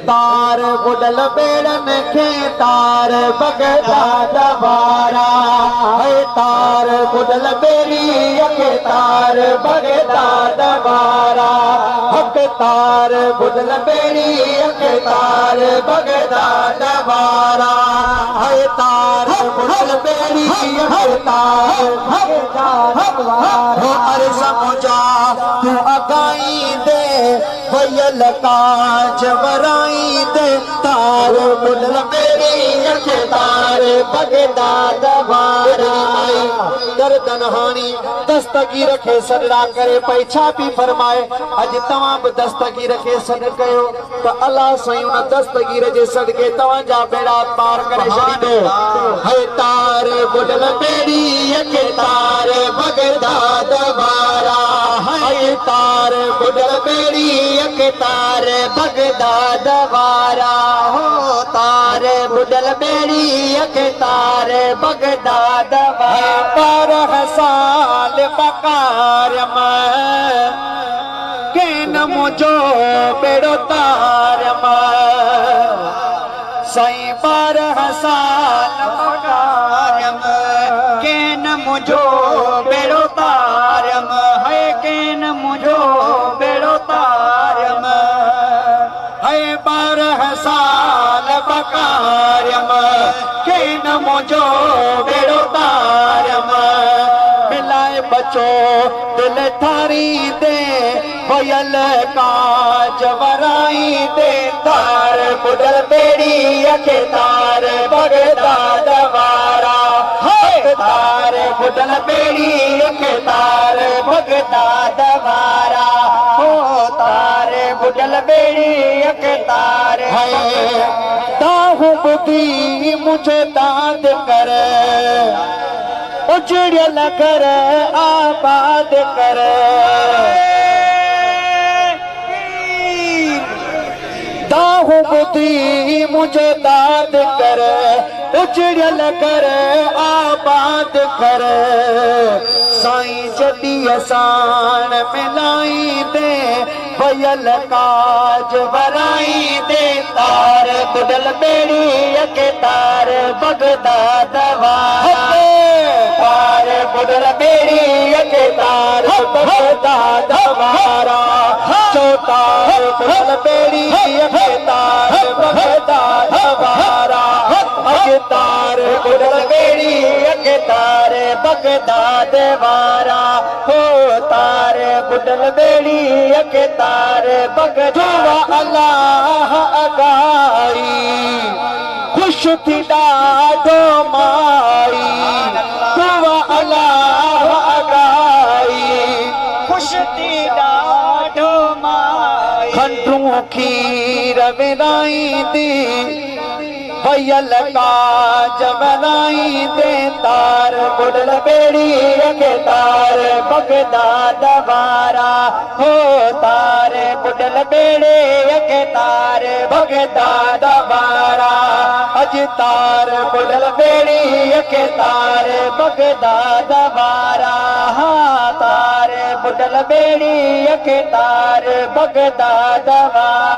तार बुडल बेड़न के तार बगदाद वारा है तार बुडल बेड़ी के तार बगदाद वारा हक तार बुडल बेड़ी के तार बगदाद वारा है तार बुडल बेड़ी के तार बगदाद वारा अरे समझा तू अगाई दे भयल काज वराई दे तार बुडल बेड़ी के तार बगदाद वारा गर्दन हानी दस्तगीर के सदरा करे पैछा भी फरमाए अज तमाम दस्तगीर के सद कयो तो अल्लाह सयूं दस्तगीर जे सदके तवा जा बेड़ा पार करे छड़ींदो है तार बुडल बेड़ी के तार बगदाद वारा है तार बुडल बेड़ी के तार बगदाद वारा हो तार बुडल बेड़ी के तार बगदाद वारा पर साल बकारम के न मुझो बेड़ो तारम सही पर साल बकारम के न मुझो बेड़ो तारम है के न मुझो बेड़ो तारम है पर साल बकारम के न मुझो बेड़ो तारम मिलाए बचो दिल थारी दे भयल काज वराई दे तार बुडल बेड़ी के तार बगदाद वारा है तार बुडल बेड़ी के तार बगदाद वारा हो तार बुडल बेड़ी के तार है दाहु बुद्धि मुझे दाद कर उजड़ल कर आबाद कर दाहु बुद्धि मुझे दाद कर उजड़ल कर आबाद कर साईं जदी असान मिलाई दे भयल काज वराई दे तार बुडल बेड़ी के तार बगदाद वारा तार बुडल बेड़ी के तार बगदाद वारा तार बुडल बेड़ी के तार बगदाद वारा तार बुडल बेड़ी के तार बगदाद वारा हो तार बुडल बेड़ी के तार बगदाद अल्लाह अगाई खुश थी ॾाढो माई दुआ अल्लाह अगाई खुश थी ॾाढो माई खंडू खीर विराई दी भयल काज वराई दे तार बुडल बेड़ी के तार बगदाद वारा हो तार बुडल बेड़ी के तार बगदाद वारा अज तार बुडल बेड़ी के तार बगदाद वारा तार बुडल बेड़ी के तार बगदाद वारा।